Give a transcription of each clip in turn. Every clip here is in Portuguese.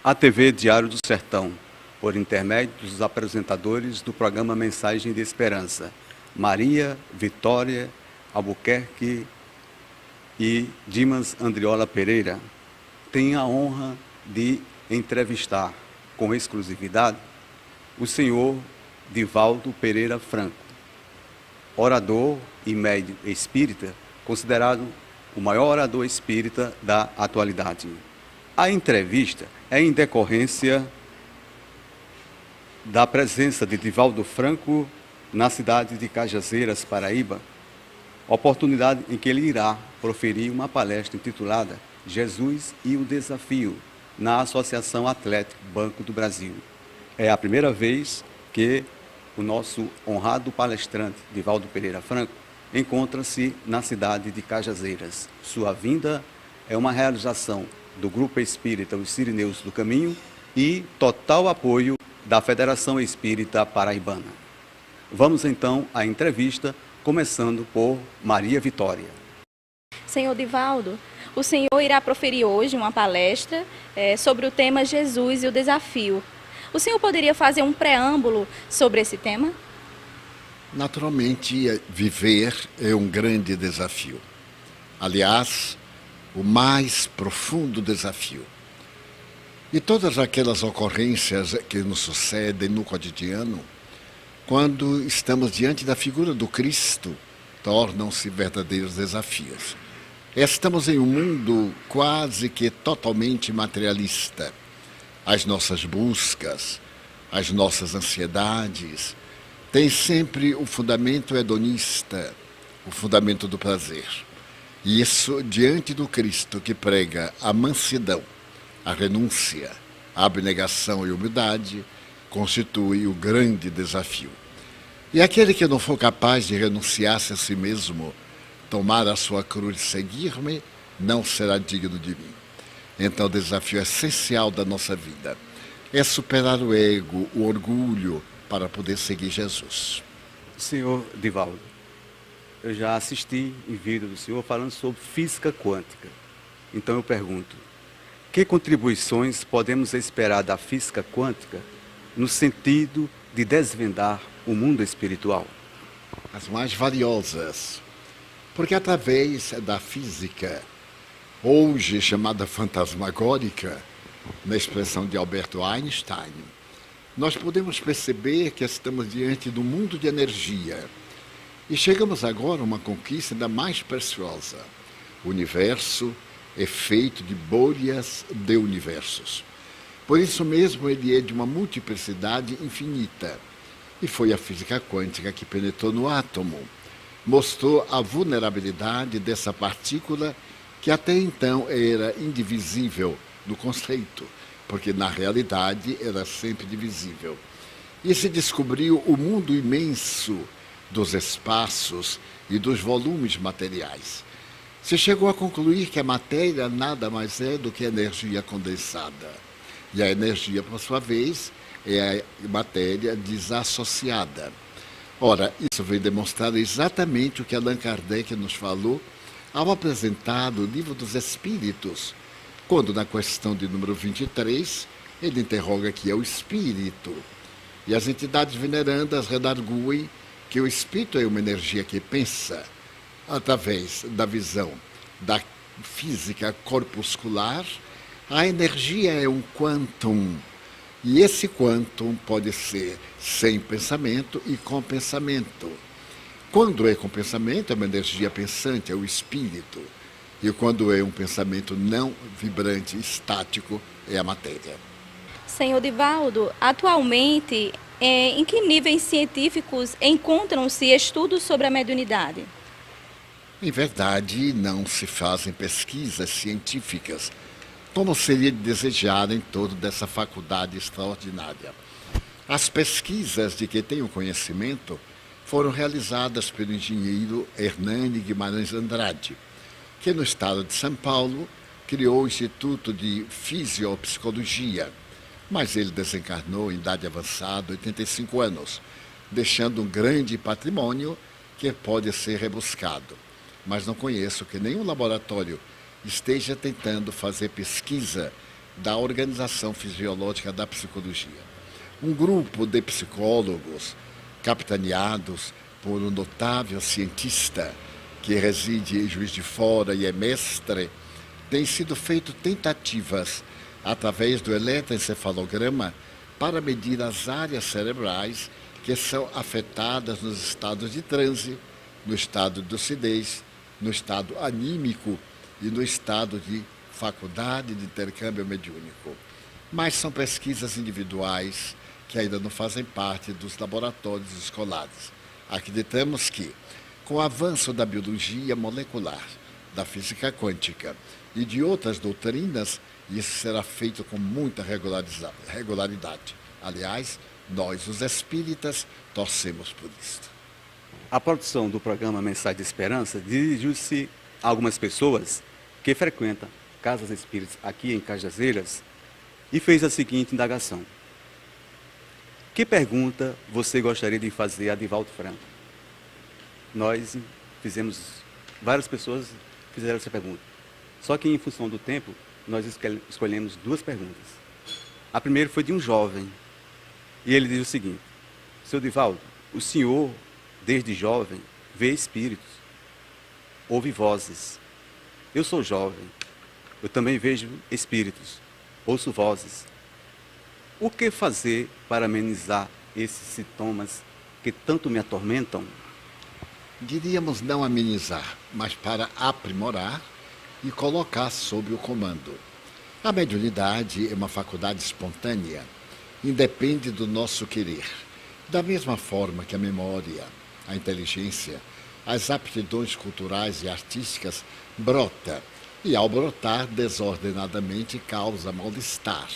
A TV Diário do Sertão, por intermédio dos apresentadores do programa Mensagem de Esperança, Maria Vitória Albuquerque e Dimas Andriola Pereira, tem a honra de entrevistar com exclusividade o senhor Divaldo Pereira Franco, orador e médium espírita, considerado o maior orador espírita da atualidade. A entrevista é em decorrência da presença de Divaldo Franco na cidade de Cajazeiras, Paraíba, oportunidade em que ele irá proferir uma palestra intitulada Jesus e o Desafio, na Associação Atlético Banco do Brasil. É a primeira vez que o nosso honrado palestrante, Divaldo Pereira Franco, encontra-se na cidade de Cajazeiras. Sua vinda é uma realização do Grupo Espírita Os Sirineus do Caminho e total apoio da Federação Espírita Paraibana. Vamos então à entrevista, começando por Maria Vitória. Senhor Divaldo, o senhor irá proferir hoje uma palestra sobre o tema Jesus e o Desafio. O senhor poderia fazer um preâmbulo sobre esse tema? Naturalmente, viver é um grande desafio. Aliás, o mais profundo desafio. E todas aquelas ocorrências que nos sucedem no cotidiano, quando estamos diante da figura do Cristo, tornam-se verdadeiros desafios. Estamos em um mundo quase que totalmente materialista. As nossas buscas, as nossas ansiedades, têm sempre o fundamento hedonista, o fundamento do prazer. E isso, diante do Cristo que prega a mansidão, a renúncia, a abnegação e a humildade, constitui o grande desafio. E aquele que não for capaz de renunciar-se a si mesmo, tomar a sua cruz e seguir-me, não será digno de mim. Então o desafio essencial da nossa vida é superar o ego, o orgulho, para poder seguir Jesus. Senhor Divaldo, eu já assisti em vídeo do senhor falando sobre física quântica. Então eu pergunto, que contribuições podemos esperar da física quântica no sentido de desvendar o mundo espiritual? As mais valiosas, porque através da física, hoje chamada fantasmagórica, na expressão de Albert Einstein, nós podemos perceber que estamos diante do mundo de energia. E chegamos agora a uma conquista ainda mais preciosa. O universo é feito de bolhas de universos. Por isso mesmo ele é de uma multiplicidade infinita. E foi a física quântica que penetrou no átomo. Mostrou a vulnerabilidade dessa partícula que até então era indivisível no conceito, porque na realidade era sempre divisível. E se descobriu o mundo imenso dos espaços e dos volumes materiais. Se chegou a concluir que a matéria nada mais é do que energia condensada. E a energia, por sua vez, é a matéria desassociada. Ora, isso vem demonstrar exatamente o que Allan Kardec nos falou ao apresentar o Livro dos Espíritos, quando na questão de número 23, ele interroga que é o espírito. E as entidades venerandas redarguem que o espírito é uma energia que pensa através da visão da física corpuscular. A energia é um quantum, e esse quantum pode ser sem pensamento e com pensamento. Quando é com pensamento, é uma energia pensante, é o espírito. E quando é um pensamento não vibrante, estático, é a matéria. Senhor Divaldo, atualmente, em que níveis científicos encontram-se estudos sobre a mediunidade? Em verdade, não se fazem pesquisas científicas, como seria de desejar em torno dessa faculdade extraordinária. As pesquisas de que tenho conhecimento foram realizadas pelo engenheiro Hernani Guimarães Andrade, que no estado de São Paulo criou o Instituto de Fisiopsicologia, mas ele desencarnou em idade avançada, 85 anos, deixando um grande patrimônio que pode ser rebuscado. Mas não conheço que nenhum laboratório esteja tentando fazer pesquisa da organização fisiológica da psicologia. Um grupo de psicólogos, capitaneados por um notável cientista que reside em Juiz de Fora e é mestre, tem sido feito tentativas, através do eletroencefalograma, para medir as áreas cerebrais que são afetadas nos estados de transe, no estado de lucidez, no estado anímico e no estado de faculdade de intercâmbio mediúnico. Mas são pesquisas individuais que ainda não fazem parte dos laboratórios escolares. Acreditamos que, com o avanço da biologia molecular, da física quântica e de outras doutrinas, isso será feito com muita regularidade. Aliás, nós, os espíritas, torcemos por isso. A produção do programa Mensagem de Esperança dirigiu-se a algumas pessoas que frequentam casas espíritas aqui em Cajazeiras e fez a seguinte indagação. Que pergunta você gostaria de fazer a Divaldo Franco? Nós fizemos, várias pessoas fizeram essa pergunta. Só que em função do tempo, nós escolhemos duas perguntas. A primeira foi de um jovem. E ele diz o seguinte: Seu Divaldo, o senhor, desde jovem, vê espíritos, ouve vozes. Eu sou jovem, eu também vejo espíritos, ouço vozes. O que fazer para amenizar esses sintomas que tanto me atormentam? Diríamos não amenizar, mas para aprimorar e colocar sob o comando. A mediunidade é uma faculdade espontânea, independe do nosso querer. Da mesma forma que a memória, a inteligência, as aptidões culturais e artísticas brota, e ao brotar desordenadamente causa mal-estar,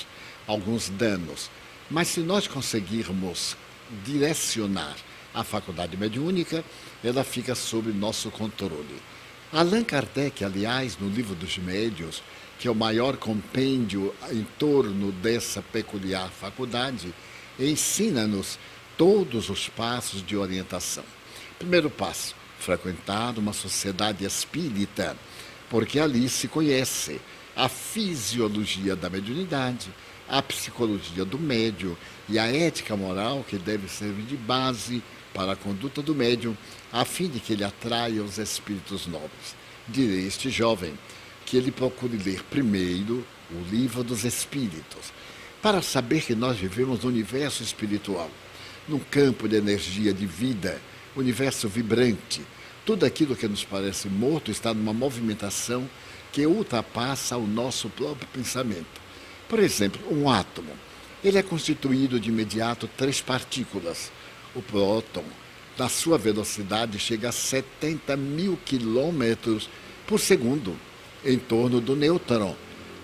alguns danos. Mas se nós conseguirmos direcionar a faculdade mediúnica, ela fica sob nosso controle. Allan Kardec, aliás, no Livro dos Médiuns, que é o maior compêndio em torno dessa peculiar faculdade, ensina-nos todos os passos de orientação. Primeiro passo, frequentar uma sociedade espírita, porque ali se conhece a fisiologia da mediunidade, a psicologia do médium e a ética moral que deve servir de base para a conduta do médium, a fim de que ele atraia os espíritos nobres. Direi a este jovem que ele procure ler primeiro o Livro dos Espíritos, para saber que nós vivemos no universo espiritual, num campo de energia de vida, universo vibrante. Tudo aquilo que nos parece morto está numa movimentação que ultrapassa o nosso próprio pensamento. Por exemplo, um átomo. Ele é constituído de imediato 3 partículas. O próton, na sua velocidade, chega a 70 mil quilômetros por segundo, em torno do nêutron.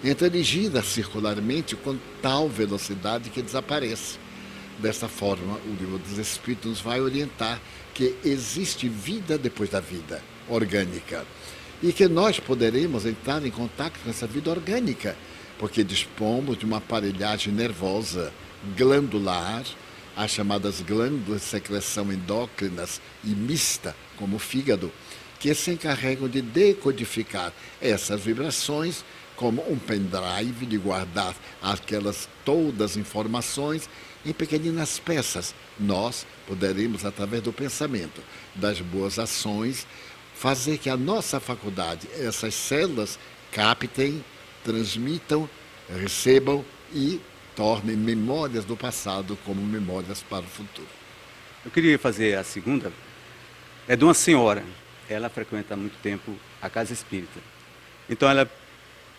Então ele gira circularmente com tal velocidade que desaparece. Dessa forma, o Livro dos Espíritos nos vai orientar que existe vida depois da vida orgânica e que nós poderemos entrar em contato com essa vida orgânica, porque dispomos de uma aparelhagem nervosa, glandular, as chamadas glândulas de secreção endócrinas e mista, como o fígado, que se encarregam de decodificar essas vibrações como um pendrive, de guardar aquelas todas as informações em pequeninas peças. Nós poderemos, através do pensamento, das boas ações, fazer que a nossa faculdade, essas células, captem, transmitam, recebam e tornem memórias do passado como memórias para o futuro. Eu queria fazer a segunda. É de uma senhora. Ela frequenta há muito tempo a casa espírita. Então ela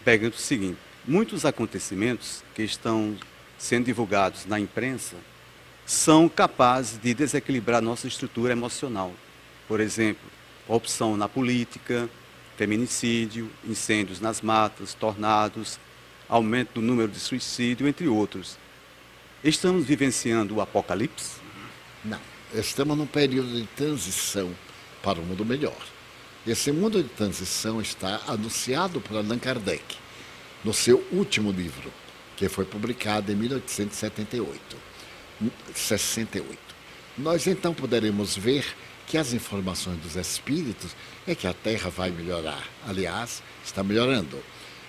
pergunta o seguinte: muitos acontecimentos que estão sendo divulgados na imprensa são capazes de desequilibrar nossa estrutura emocional. Por exemplo, corrupção na política, feminicídio, incêndios nas matas, tornados, aumento do número de suicídio, entre outros. Estamos vivenciando o apocalipse? Não, estamos num período de transição para um mundo melhor. Esse mundo de transição está anunciado por Allan Kardec, no seu último livro, que foi publicado em 1868. Nós então poderemos ver que as informações dos espíritos é que a Terra vai melhorar. Aliás, está melhorando,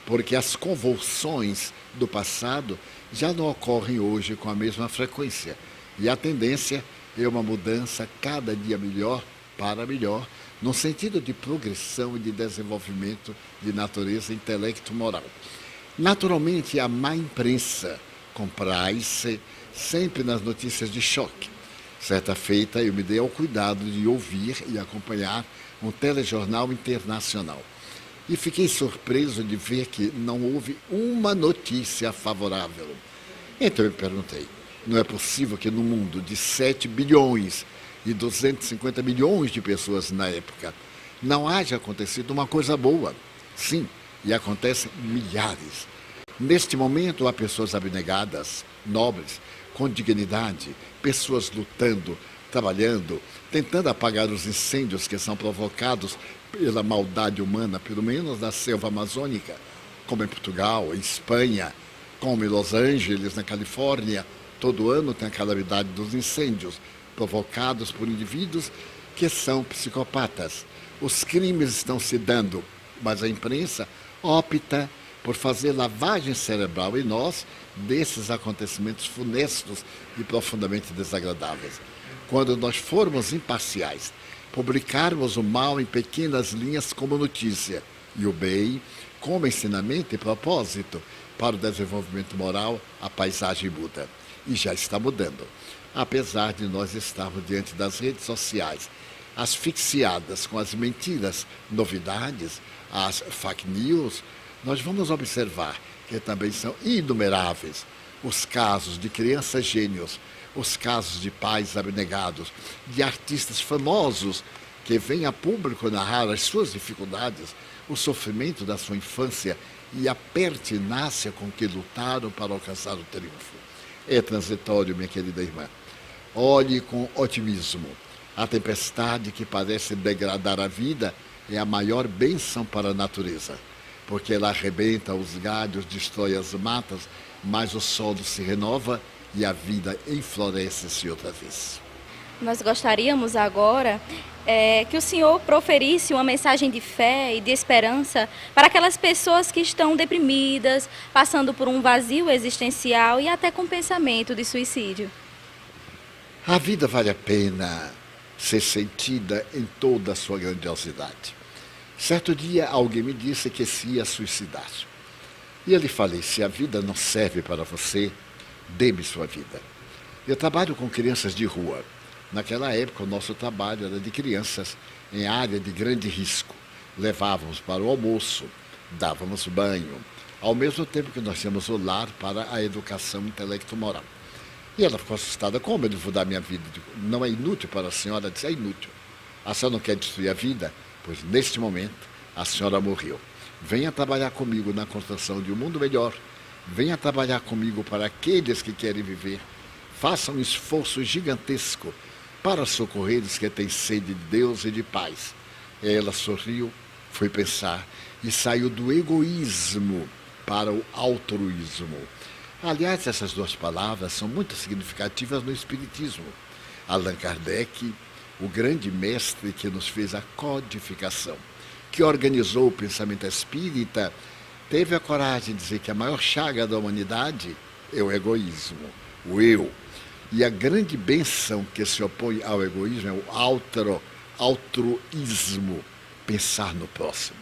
porque as convulsões do passado já não ocorrem hoje com a mesma frequência. E a tendência é uma mudança cada dia melhor para melhor, no sentido de progressão e de desenvolvimento de natureza intelecto-moral. Naturalmente, a má imprensa compraz-se sempre nas notícias de choque. Certa feita, eu me dei ao cuidado de ouvir e acompanhar um telejornal internacional. E fiquei surpreso de ver que não houve uma notícia favorável. Então eu me perguntei, não é possível que no mundo de 7 bilhões e 250 milhões de pessoas na época não haja acontecido uma coisa boa? Sim, e acontecem milhares. Neste momento há pessoas abnegadas, nobres, com dignidade, pessoas lutando, trabalhando, tentando apagar os incêndios que são provocados pela maldade humana, pelo menos na selva amazônica, como em Portugal, em Espanha, como em Los Angeles, na Califórnia. Todo ano tem a calamidade dos incêndios provocados por indivíduos que são psicopatas. Os crimes estão se dando, mas a imprensa opta por fazer lavagem cerebral em nós desses acontecimentos funestos e profundamente desagradáveis. Quando nós formos imparciais, publicarmos o mal em pequenas linhas como notícia e o bem como ensinamento e propósito para o desenvolvimento moral, a paisagem muda. E já está mudando. Apesar de nós estarmos diante das redes sociais asfixiadas com as mentiras, novidades, as fake news, nós vamos observar que também são inumeráveis os casos de crianças gênios, os casos de pais abnegados, de artistas famosos que vêm a público narrar as suas dificuldades, o sofrimento da sua infância e a pertinácia com que lutaram para alcançar o triunfo. É transitório, minha querida irmã. Olhe com otimismo. A tempestade que parece degradar a vida é a maior bênção para a natureza, porque ela arrebenta os galhos, destrói as matas, mas o solo se renova e a vida enfloresce-se outra vez. Nós gostaríamos agora que o senhor proferisse uma mensagem de fé e de esperança para aquelas pessoas que estão deprimidas, passando por um vazio existencial e até com pensamento de suicídio. A vida vale a pena ser sentida em toda a sua grandiosidade. Certo dia alguém me disse que se ia suicidar. E eu lhe falei, se a vida não serve para você, dê-me sua vida. Eu trabalho com crianças de rua. Naquela época, o nosso trabalho era de crianças em área de grande risco. Levávamos para o almoço, dávamos banho, ao mesmo tempo que nós tínhamos o lar para a educação intelecto-moral. E ela ficou assustada, como eu vou dar minha vida? Não é inútil para a senhora? Eu disse, é inútil. A senhora não quer destruir a vida? Pois neste momento, a senhora morreu. Venha trabalhar comigo na construção de um mundo melhor. Venha trabalhar comigo para aqueles que querem viver. Faça um esforço gigantesco para socorrer os que têm sede de Deus e de paz. Ela sorriu, foi pensar e saiu do egoísmo para o altruísmo. Aliás, essas duas palavras são muito significativas no Espiritismo. Allan Kardec, o grande mestre que nos fez a codificação, que organizou o pensamento espírita, teve a coragem de dizer que a maior chaga da humanidade é o egoísmo, o eu. E a grande bênção que se opõe ao egoísmo é o altruísmo, pensar no próximo.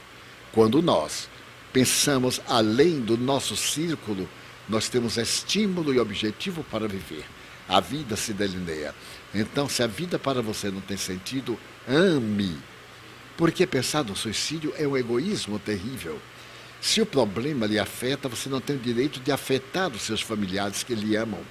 Quando nós pensamos além do nosso círculo, nós temos estímulo e objetivo para viver. A vida se delineia. Então, se a vida para você não tem sentido, ame. Porque pensar no suicídio é um egoísmo terrível. Se o problema lhe afeta, você não tem o direito de afetar os seus familiares que lhe amam.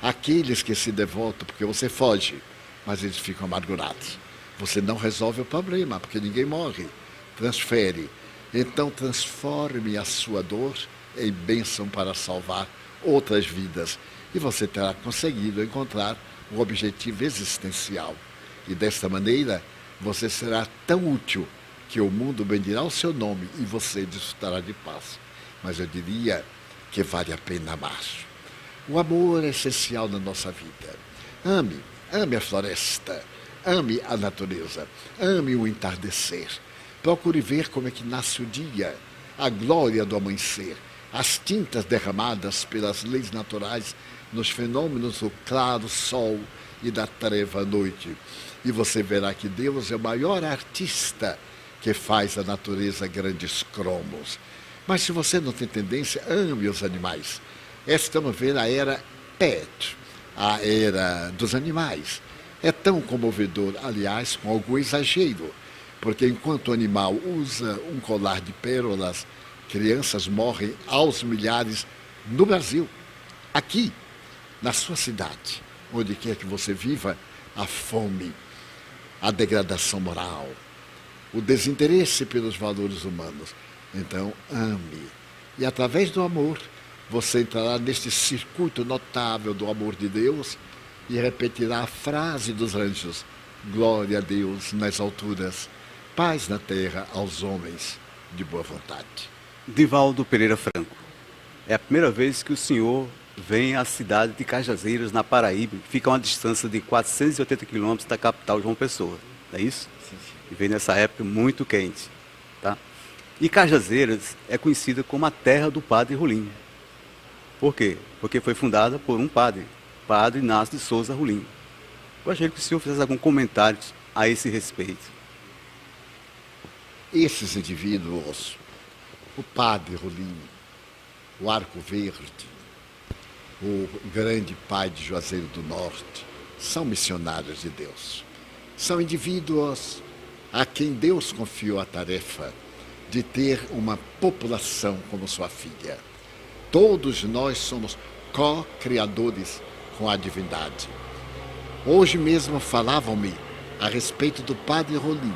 Aqueles que se devotam porque você foge, mas eles ficam amargurados. Você não resolve o problema, porque ninguém morre. Transfere. Então, transforme a sua dor em bênção para salvar outras vidas. E você terá conseguido encontrar um objetivo existencial. E desta maneira, você será tão útil que o mundo bendirá o seu nome e você desfrutará de paz. Mas eu diria que vale a pena amar. O amor é essencial na nossa vida. Ame a floresta, ame a natureza, ame o entardecer. Procure ver como é que nasce o dia, a glória do amanhecer. as tintas derramadas pelas leis naturais nos fenômenos do claro sol e da treva noite. E você verá que Deus é o maior artista que faz a natureza grandes cromos. Mas se você não tem tendência, ame os animais. Estamos vendo a era pet, a era dos animais. É tão comovedor, aliás, com algum exagero, porque enquanto o animal usa um colar de pérolas, crianças morrem aos milhares no Brasil, aqui, na sua cidade, onde quer que você viva, a fome, a degradação moral, o desinteresse pelos valores humanos. Então, ame. E através do amor, você entrará neste circuito notável do amor de Deus e repetirá a frase dos anjos: glória a Deus nas alturas, paz na terra aos homens de boa vontade. Divaldo Pereira Franco, é a primeira vez que o senhor vem à cidade de Cajazeiras, na Paraíba, que fica a uma distância de 480 quilômetros da capital João Pessoa, não é isso? Sim. E vem nessa época muito quente, tá? E Cajazeiras é conhecida como a terra do Padre Rolim. Por quê? Porque foi fundada por um padre, Padre Inácio de Souza Rolim. Gostaria que o senhor fizesse algum comentário a esse respeito. Esses indivíduos, o Padre Rolim, o Arco Verde, o grande pai de Juazeiro do Norte, são missionários de Deus. São indivíduos a quem Deus confiou a tarefa de ter uma população como sua filha. Todos nós somos co-criadores com a divindade. Hoje mesmo falavam-me a respeito do Padre Rolim,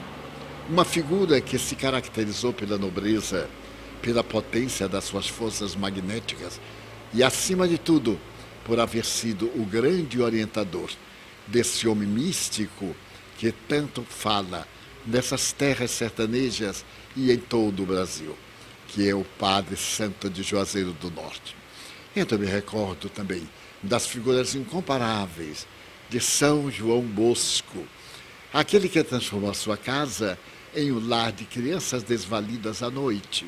uma figura que se caracterizou pela nobreza, pela potência das suas forças magnéticas e, acima de tudo, por haver sido o grande orientador desse homem místico que tanto fala nessas terras sertanejas e em todo o Brasil, que é o Padre Santo de Juazeiro do Norte. Então me recordo também das figuras incomparáveis de São João Bosco, aquele que transformou a sua casa em um lar de crianças desvalidas à noite.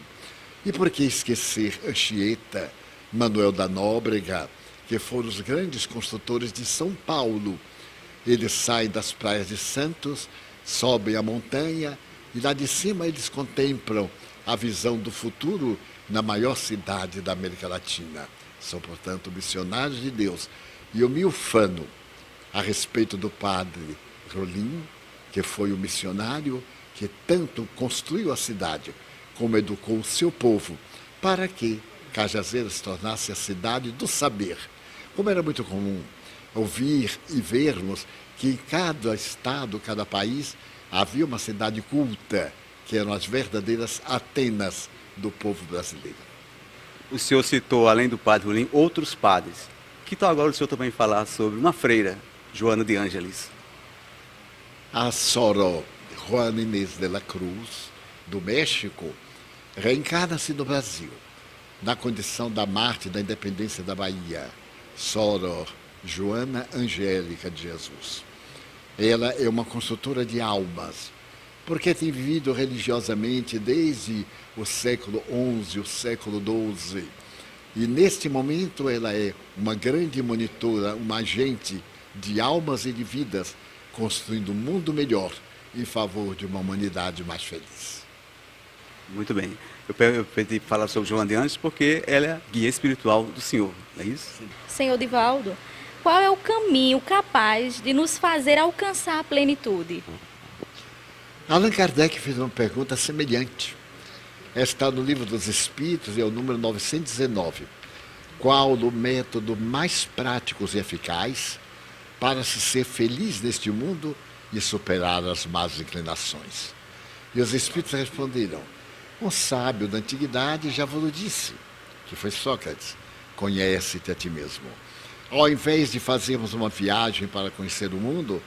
E por que esquecer Anchieta, Manuel da Nóbrega, que foram os grandes construtores de São Paulo? Eles saem das praias de Santos, sobem a montanha e lá de cima eles contemplam a visão do futuro na maior cidade da América Latina. São, portanto, missionários de Deus. E eu me ufano a respeito do Padre Rolim, que foi o missionário que tanto construiu a cidade, como educou o seu povo, para que Cajazeiras se tornasse a cidade do saber. Como era muito comum ouvir e vermos que em cada estado, cada país, havia uma cidade culta, que eram as verdadeiras Atenas do povo brasileiro. O senhor citou, além do Padre Rolim, outros padres. Que tal agora o senhor também falar sobre uma freira, Joana de Ângeles? A Sor Juana Inês de la Cruz, do México, reencarna-se no Brasil, na condição da Mártir da Independência da Bahia, Sor Joana Angélica de Jesus. Ela é uma construtora de almas, porque tem vivido religiosamente desde o século XI, o século XII. E neste momento ela é uma grande monitora, uma agente de almas e de vidas, construindo um mundo melhor em favor de uma humanidade mais feliz. Muito bem. Eu pedi para falar sobre Joana de Ângeles porque ela é a guia espiritual do senhor, não é isso? Senhor Divaldo, qual é o caminho capaz de nos fazer alcançar a plenitude? Allan Kardec fez uma pergunta semelhante. Está no Livro dos Espíritos, é o número 919. Qual o método mais prático e eficaz para se ser feliz neste mundo e superar as más inclinações? E os Espíritos responderam: um sábio da antiguidade já vos disse, que foi Sócrates: conhece-te a ti mesmo. Ao invés de fazermos uma viagem para conhecer o mundo,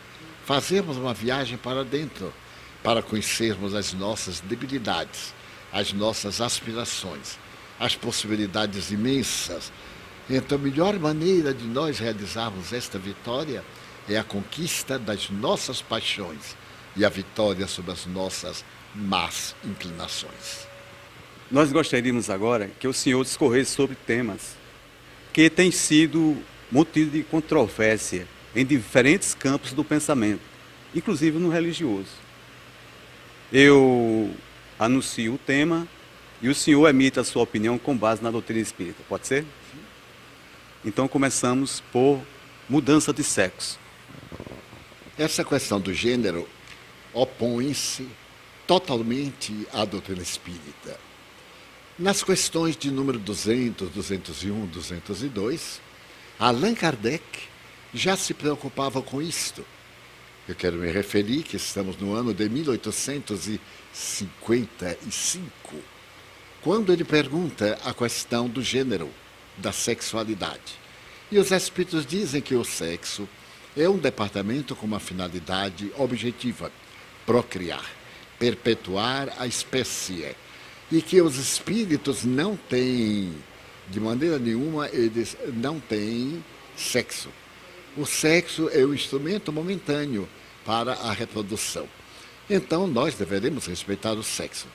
fazemos uma viagem para dentro, para conhecermos as nossas debilidades, as nossas aspirações, as possibilidades imensas. Então, a melhor maneira de nós realizarmos esta vitória é a conquista das nossas paixões e a vitória sobre as nossas más inclinações. Nós gostaríamos agora que o senhor discorresse sobre temas que têm sido motivo de controvérsia em diferentes campos do pensamento, inclusive no religioso. Eu anuncio o tema e o senhor emite a sua opinião com base na doutrina espírita. Pode ser? Então começamos por mudança de sexo. Essa questão do gênero opõe-se totalmente à doutrina espírita. Nas questões de número 200, 201, 202, Allan Kardec já se preocupava com isto. Eu quero me referir que estamos no ano de 1855, quando ele pergunta a questão do gênero, da sexualidade. E os espíritos dizem que o sexo é um departamento com uma finalidade objetiva, procriar, perpetuar a espécie, e que os espíritos não têm, de maneira nenhuma, eles não têm sexo. O sexo é um instrumento momentâneo para a reprodução. Então, nós deveremos respeitar o sexo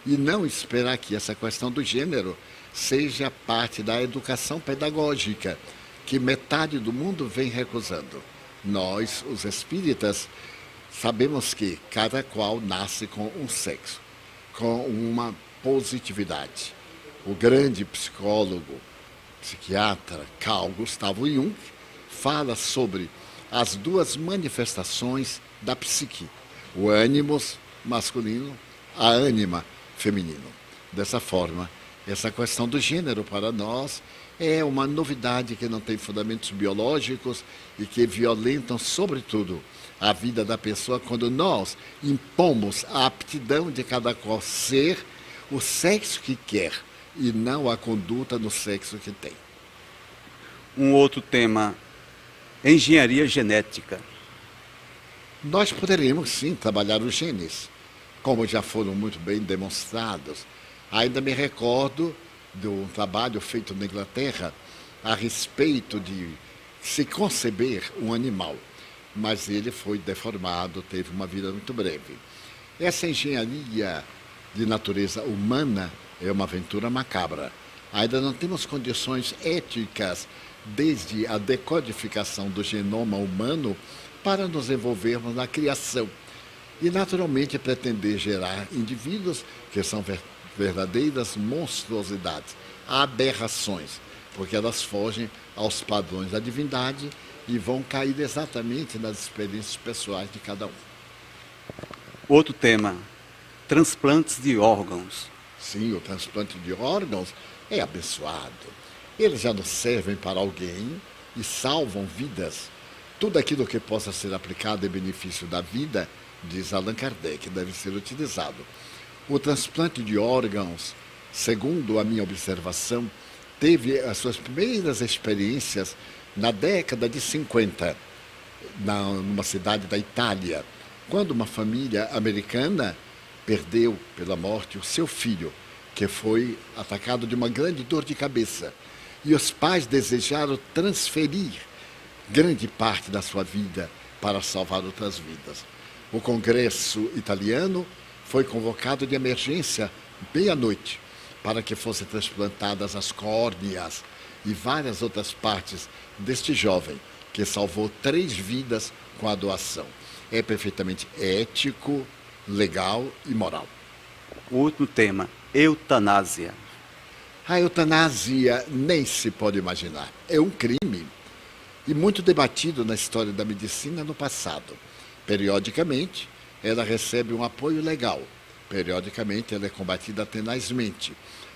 e não esperar que essa questão do gênero seja parte da educação pedagógica, que metade do mundo vem recusando. Nós, os espíritas, sabemos que cada qual nasce com um sexo, com uma positividade. O grande psicólogo, psiquiatra Carl Gustav Jung fala sobre as duas manifestações da psique, o ânimos masculino, a ânima feminino. Dessa forma, essa questão do gênero para nós é uma novidade que não tem fundamentos biológicos e que violentam, sobretudo, a vida da pessoa quando nós impomos a aptidão de cada qual ser o sexo que quer e não a conduta no sexo que tem. Um outro tema, engenharia genética. Nós poderíamos sim trabalhar os genes, como já foram muito bem demonstrados. Ainda me recordo de um trabalho feito na Inglaterra a respeito de se conceber um animal, mas ele foi deformado, teve uma vida muito breve. Essa engenharia de natureza humana é uma aventura macabra. Ainda não temos condições éticas, desde a decodificação do genoma humano, para nos envolvermos na criação. E, naturalmente, pretender gerar indivíduos que são verdadeiras monstruosidades, aberrações, porque elas fogem aos padrões da divindade e vão cair exatamente nas experiências pessoais de cada um. Outro tema, transplantes de órgãos. Sim, o transplante de órgãos é abençoado. Eles já nos servem para alguém e salvam vidas. Tudo aquilo que possa ser aplicado em benefício da vida, diz Allan Kardec, deve ser utilizado. O transplante de órgãos, segundo a minha observação, teve as suas primeiras experiências na década de 50, numa cidade da Itália, quando uma família americana perdeu pela morte o seu filho, que foi atacado de uma grande dor de cabeça. E os pais desejaram transferir grande parte da sua vida para salvar outras vidas. O Congresso italiano foi convocado de emergência meia-noite para que fossem transplantadas as córneas e várias outras partes deste jovem que salvou 3 vidas com a doação. É perfeitamente ético, legal e moral. O último tema, eutanásia. A eutanásia nem se pode imaginar. É um crime e muito debatido na história da medicina no passado. Periodicamente, ela recebe um apoio legal. Periodicamente, ela é combatida tenazmente.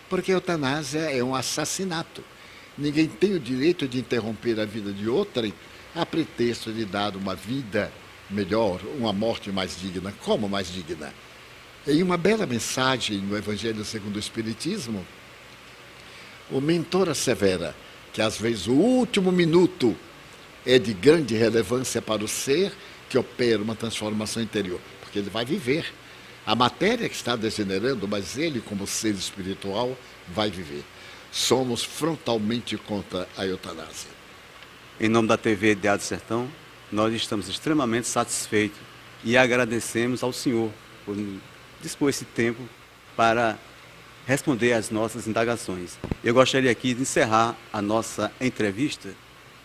Porque a eutanásia é um assassinato. Ninguém tem o direito de interromper a vida de outrem a pretexto de dar uma vida melhor, uma morte mais digna. Como mais digna? Em uma bela mensagem no Evangelho segundo o Espiritismo, o mentor assevera que às vezes o último minuto é de grande relevância para o ser que opera uma transformação interior, porque ele vai viver. A matéria que está degenerando, mas ele, como ser espiritual, vai viver. Somos frontalmente contra a eutanásia. Em nome da TV Diário do Sertão, nós estamos extremamente satisfeitos e agradecemos ao senhor por dispor esse tempo para responder às nossas indagações. Eu gostaria aqui de encerrar a nossa entrevista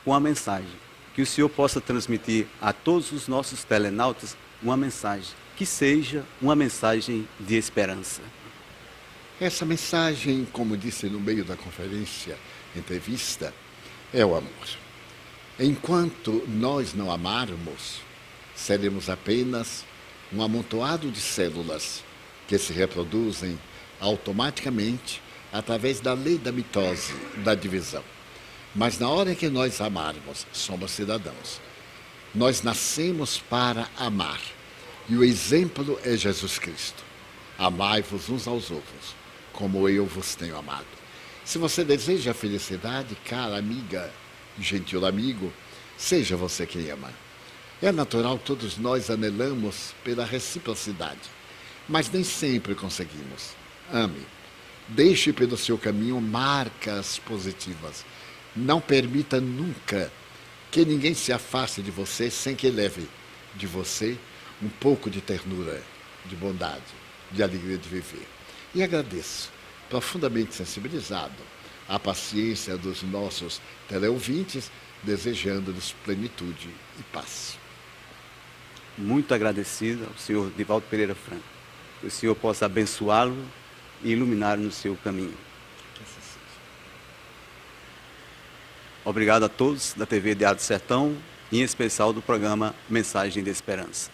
com uma mensagem, que o Senhor possa transmitir a todos os nossos telenautas uma mensagem, que seja uma mensagem de esperança. Essa mensagem, como disse no meio da conferência, entrevista, é o amor. Enquanto nós não amarmos, seremos apenas um amontoado de células que se reproduzem automaticamente através da lei da mitose, da divisão. Mas na hora que nós amarmos, somos cidadãos. Nós nascemos para amar. E o exemplo é Jesus Cristo. Amai-vos uns aos outros, como eu vos tenho amado. Se você deseja a felicidade, cara amiga, gentil amigo, seja você quem ama. É natural, todos nós anelamos pela reciprocidade, mas nem sempre conseguimos. Ame. Deixe pelo seu caminho marcas positivas. Não permita nunca que ninguém se afaste de você sem que leve de você um pouco de ternura, de bondade, de alegria de viver. E agradeço, profundamente sensibilizado, a paciência dos nossos teleouvintes, desejando-lhes plenitude e paz. Muito agradecido ao senhor Divaldo Pereira Franco. Que o Senhor possa abençoá-lo e iluminar no seu caminho. Obrigado a todos da TV Diário do Sertão, em especial do programa Mensagem de Esperança.